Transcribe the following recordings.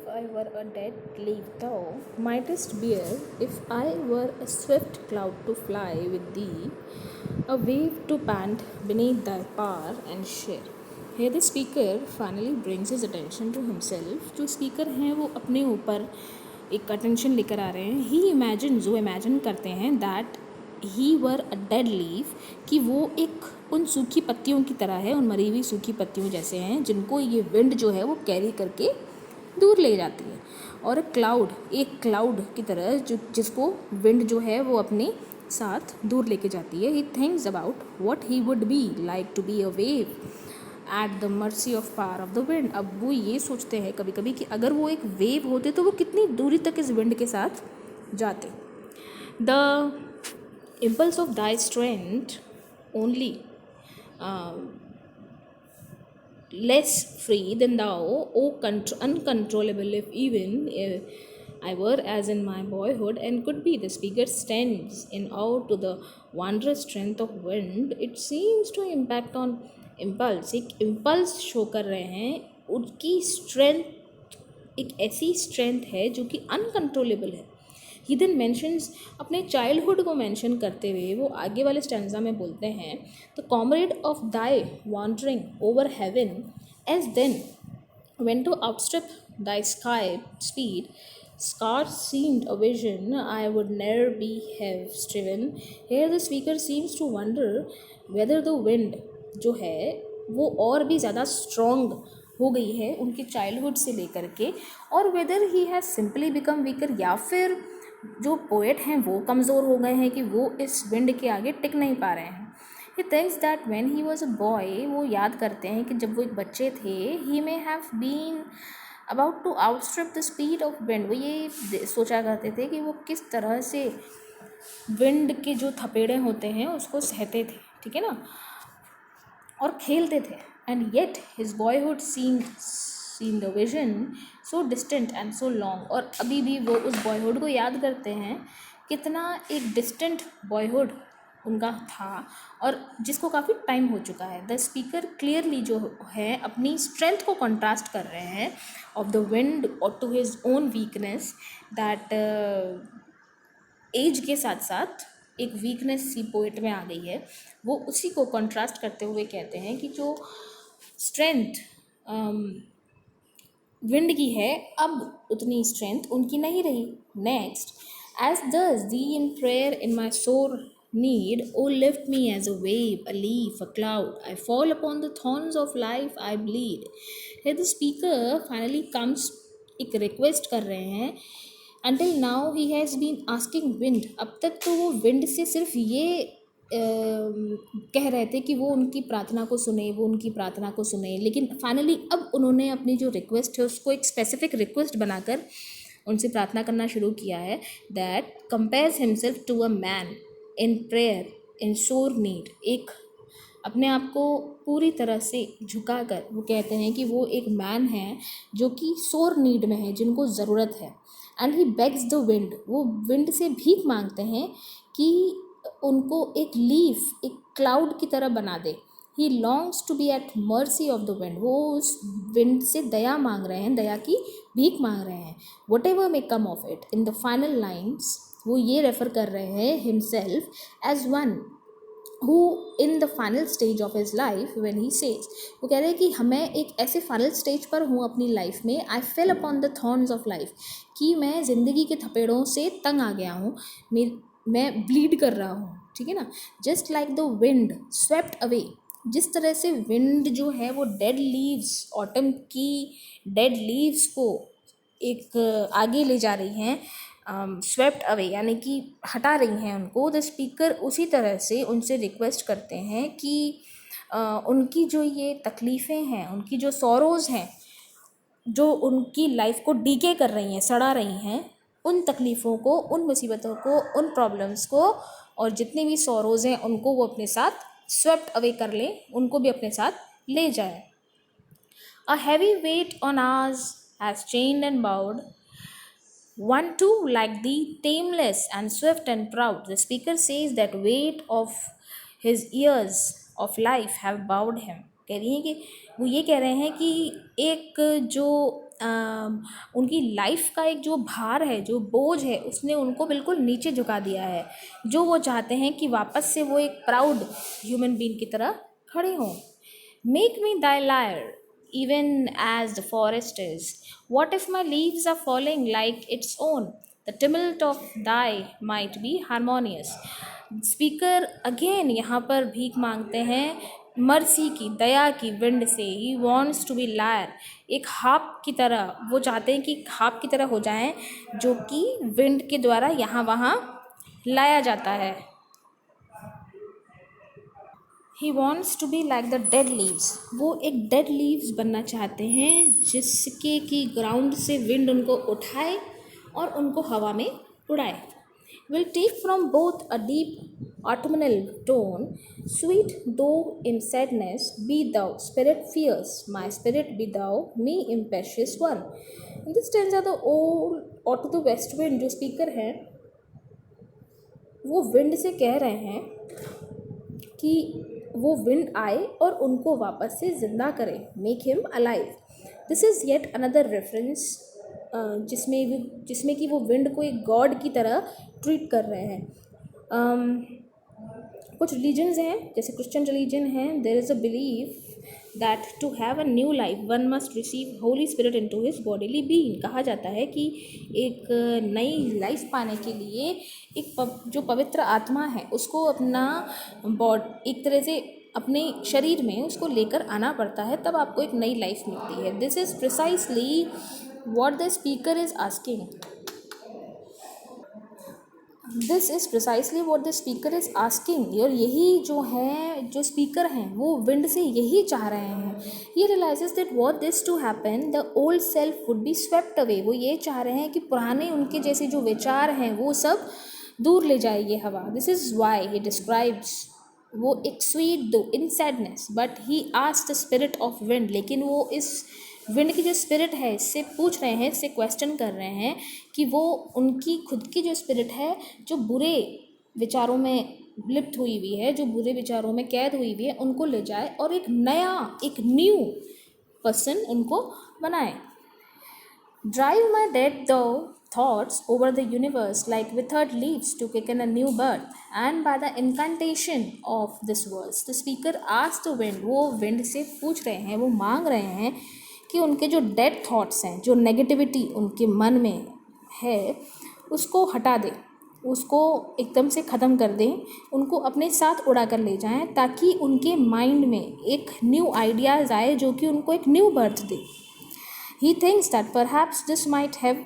I were a dead leaf, thou mightest bear. If I were a swift cloud to fly with thee, a wave to pant beneath thy power and share. Here the speaker finally brings his attention to himself. जो speaker हैं वो अपने ऊपर एक attention लेकर आ रहे हैं. He imagines, वो imagine करते हैं that he were a dead leaf, कि वो एक उन सूखी पत्तियों की तरह है, उन मरी हुई सूखी पत्तियों जैसे हैं जिनको ये विंड जो है वो कैरी करके दूर ले जाती है. और एक क्लाउड की तरह जिसको विंड जो है वो अपने साथ दूर लेके जाती है. He thinks about what he would be like to be a wave at the mercy of power of the wind. अब वो ये सोचते हैं कभी कभी कि अगर वो एक वेव होते तो वो कितनी दूरी तक इस विंड के साथ जाते. The impulse of thy strength only less free than thou, O uncontrollable, if even I were as in my boyhood and could be. The speaker stands in awe to the wondrous strength of wind. It seems to impact on impulse. एक impulse show कर रहे हैं. उनकी strength एक ऐसी strength है जो कि uncontrollable है. ही देन मैंशंस, अपने चाइल्डहुड को मैंशन करते हुए वो आगे वाले स्टैंजा में बोलते हैं, the comrade of thy wandering over heaven as then when to outstrip thy sky speed scarce seemed a vision I would ne'er be have striven. Here the speaker seems to wonder whether the wind जो है वो और भी ज़्यादा strong हो गई है उनके चाइल्डहुड से लेकर के, और weather he has simply become weaker, या फिर जो पोएट हैं वो कमज़ोर हो गए हैं कि वो इस विंड के आगे टिक नहीं पा रहे हैं. He thinks that when he was a boy, वो याद करते हैं कि जब वो एक बच्चे थे, he may have been about to outstrip the speed of wind. वो ये सोचा करते थे कि वो किस तरह से विंड के जो थपेड़े होते हैं उसको सहते थे, ठीक है ना, और खेलते थे. And yet his boyhood seen the vision so distant and so long. और अभी भी वो उस बॉयहुड को याद करते हैं, कितना एक डिस्टेंट बॉयहुड उनका था और जिसको काफ़ी टाइम हो चुका है. द स्पीकर क्लियरली जो है अपनी स्ट्रेंथ को कंट्रास्ट कर रहे हैं ऑफ द विंड और to his own weakness, that age के साथ साथ एक वीकनेस सी पोइट में आ गई है. वो उसी को कंट्रास्ट करते हुए कहते हैं कि जो स्ट्रेंथ विंड की है अब उतनी स्ट्रेंथ उनकी नहीं रही. नेक्स्ट, एज दस दी इन प्रेयर इन माई सोर need, oh lift me as a wave, a leaf, a cloud, I fall upon the thorns of life, I bleed. Here the speaker finally comes, एक रिक्वेस्ट कर रहे हैं. Until now he has been asking wind, अब तक तो वो wind से सिर्फ ये कह रहे थे कि वो उनकी प्रार्थना को सुने, वो उनकी प्रार्थना को सुने, लेकिन फाइनली अब उन्होंने अपनी जो रिक्वेस्ट है उसको एक स्पेसिफिक रिक्वेस्ट बनाकर उनसे प्रार्थना करना शुरू किया है. That compares himself to a man in prayer in sore need. एक अपने आप को पूरी तरह से झुका कर वो कहते हैं कि वो एक मैन है जो कि सोर नीड में है, जिनको ज़रूरत है. And he bags the wind, वो विंड से भीख मांगते हैं कि उनको एक लीफ, एक क्लाउड की तरह बना दे. He longs to be at mercy of the wind, वो उस विंड से दया मांग रहे हैं, दया की भीख मांग रहे हैं. Whatever may come of it. In the final lines वो ये रेफ़र कर रहे हैं himself as one who in the final stage of his life when he says, वो कह रहे हैं कि मैं एक ऐसे फाइनल स्टेज पर हूँ अपनी लाइफ में. I fell upon the thorns of life, कि मैं ज़िंदगी के थपेड़ों से तंग आ गया हूँ, मैं ब्लीड कर रहा हूँ, ठीक है ना. Just like the wind swept away, जिस तरह से विंड जो है वो डेड लीव्स, ऑटम की डेड लीव्स को एक आगे ले जा रही हैं, स्वेप्ट अवे यानी कि हटा रही हैं उनको. द स्पीकर उसी तरह से उनसे रिक्वेस्ट करते हैं कि उनकी जो ये तकलीफ़ें हैं, उनकी जो सॉरोज़ हैं, जो उनकी लाइफ को डीके कर रही हैं, सड़ा रही हैं, उन तकलीफ़ों को, उन मुसीबतों को, उन प्रॉब्लम्स को और जितनी भी सॉरोज़ हैं उनको वो अपने साथ स्वेप्ट अवे कर लें, उनको भी अपने साथ ले जाए. A heavy weight on hours has chained and bowed, one too like thee, tameless and swift and proud. The speaker says that weight of his years of life have bowed him. कह रही हैं कि वो ये कह रहे हैं कि एक जो उनकी लाइफ का एक जो भार है, जो बोझ है, उसने उनको बिल्कुल नीचे झुका दिया है, जो वो चाहते हैं कि वापस से वो एक प्राउड ह्यूमन बीइंग की तरह खड़े हों। Make me thy lyre, even as the forest is. What if my leaves are falling like its own? The tumult of thy might be harmonious. Speaker again यहाँ पर भीख मांगते हैं मर्सी की, दया की, विंड से। He wants to be lyre, एक harp की तरह, वो चाहते हैं कि हाप की तरह हो जाएं, जो कि विंड के द्वारा यहाँ वहाँ लाया जाता है। He wants to be like the dead leaves, वो एक डेड लीव्स बनना चाहते हैं, जिसके कि ग्राउंड से विंड उनको उठाए और उनको हवा में उड़ाए। Will take from both a deep autumnal tone, sweet though in sadness, be thou spirit fierce, my spirit be thou me impetuous one. This tells are the old और टू द वेस्ट विंड, जो speaker हैं वो wind से कह रहे हैं कि वो विंड आए और उनको वापस से ज़िंदा करे, make him alive. This is yet another reference जिसमें कि वो विंड को एक गॉड की तरह ट्रीट कर रहे हैं। कुछ रिलीजन्स हैं, जैसे क्रिश्चियन रिलीजन है, there is a belief that to have a new life one must receive holy spirit into his bodily being. कहा जाता है कि एक नई लाइफ पाने के लिए जो पवित्र आत्मा है उसको अपना एक तरह से अपने शरीर में उसको लेकर आना पड़ता है, तब आपको एक नई लाइफ मिलती है। This is precisely what the speaker is asking. This is precisely what the speaker is asking. और यही जो है, जो स्पीकर हैं वो विंड से यही चाह रहे हैं। He realizes that what this to happen the old self would be swept away. वो ये चाह रहे हैं कि पुराने उनके जैसे जो विचार हैं वो सब दूर ले जाए ये हवा। This is why he describes, वो एक sweet though in sadness, but he asked the spirit of wind. लेकिन वो इस विंड की जो स्पिरिट है इससे पूछ रहे हैं, इससे क्वेश्चन कर रहे हैं कि वो उनकी खुद की जो स्पिरिट है, जो बुरे विचारों में लिप्त हुई हुई है, जो बुरे विचारों में कैद हुई हुई है, उनको ले जाए और एक नया, एक न्यू पर्सन उनको बनाए। Drive my dead thoughts over the universe like withered leaves to quicken a new birth, and by the incantation of this verse, the speaker asked the wind, वो wind से पूछ रहे हैं, वो मांग रहे हैं कि उनके जो डेड थॉट्स हैं, जो नेगेटिविटी उनके मन में है, उसको हटा दें, उसको एकदम से ख़त्म कर दें, उनको अपने साथ उड़ा कर ले जाएं, ताकि उनके माइंड में एक न्यू आइडियाज़ आए जो कि उनको एक new birth they. He thinks that perhaps this might have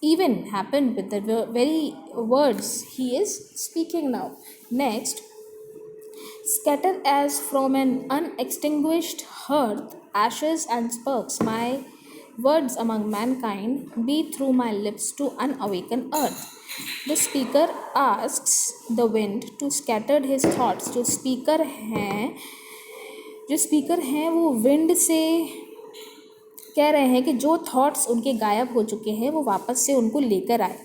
even happened with the very words he is speaking now. Next, scatter as from an unextinguished hearth ashes and sparks, my words among mankind be through my lips to unawaken earth. The speaker asks the wind to scatter his thoughts. जो speaker हैं वो wind से कह रहे हैं कि जो thoughts उनके गायब हो चुके हैं वो वापस से उनको लेकर आए।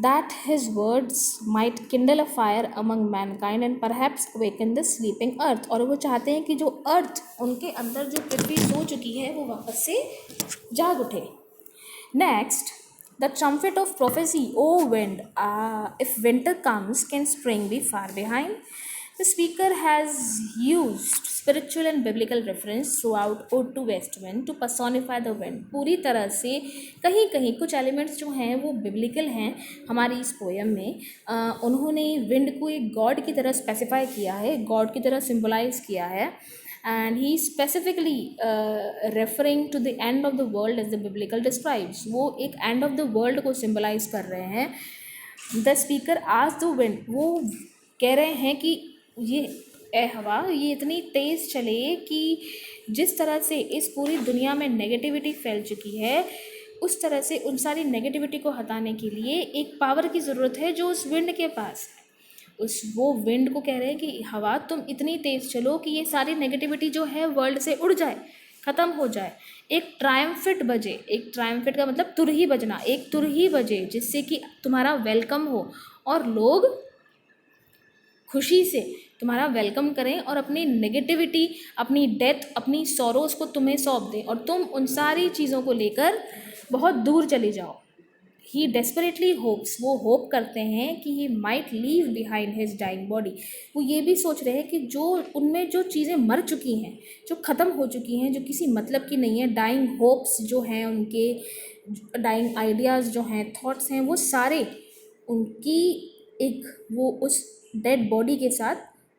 That his words might kindle a fire among mankind and perhaps awaken the sleeping earth. और वो चाहते हैं कि जो अर्थ उनके अंदर जो पृथ्वी सो चुकी है वो वापस से जाग उठे। Next, the trumpet of prophecy, O wind, if winter comes can spring be far behind. The speaker has used spiritual and biblical reference throughout Ode to West Wind to personify the wind. पूरी तरह से कहीं कहीं कुछ elements जो हैं वो biblical हैं हमारी इस पोएम में। उन्होंने विंड को एक गॉड की तरह स्पेसिफाई किया है, गॉड की तरह सिम्बलाइज किया है, and he specifically referring to the end of the world as the biblical describes. वो एक end of the world को symbolize कर रहे हैं। The speaker asked the wind, वो कह रहे हैं कि ये हवा ये इतनी तेज़ चले कि जिस तरह से इस पूरी दुनिया में नेगेटिविटी फैल चुकी है, उस तरह से उन सारी नेगेटिविटी को हटाने के लिए एक पावर की ज़रूरत है जो उस विंड के पास है। वो विंड को कह रहे हैं कि हवा तुम इतनी तेज़ चलो कि ये सारी नेगेटिविटी जो है वर्ल्ड से उड़ जाए, ख़त्म हो जाए, एक ट्रायम्फिट बजे। एक ट्रायम्फिट का मतलब तुरही बजना, एक तुरही बजे जिससे कि तुम्हारा वेलकम हो और लोग खुशी से तुम्हारा वेलकम करें और अपनी नेगेटिविटी, अपनी डेथ, अपनी सॉरोज़ को तुम्हें सौंप दें और तुम उन सारी चीज़ों को लेकर बहुत दूर चली जाओ। ही डेस्परेटली होप्स, वो होप करते हैं कि he might leave behind his dying body. वो ये भी सोच रहे हैं कि जो उनमें जो चीज़ें मर चुकी हैं, जो ख़त्म हो चुकी हैं, जो किसी मतलब की नहीं है, डाइंग होप्स जो हैं उनके, डाइंग आइडियाज़ जो हैं, थॉट्स हैं, वो सारे उनकी एक वो उस डेड बॉडी के साथ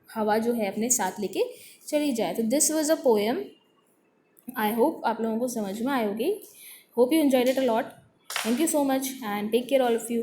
हवा जो है अपने साथ लेके चली जाए। तो this was a poem. I hope आप लोगों को समझ में आई होगी। Hope you enjoyed it a lot. Thank you so much and take care all of you.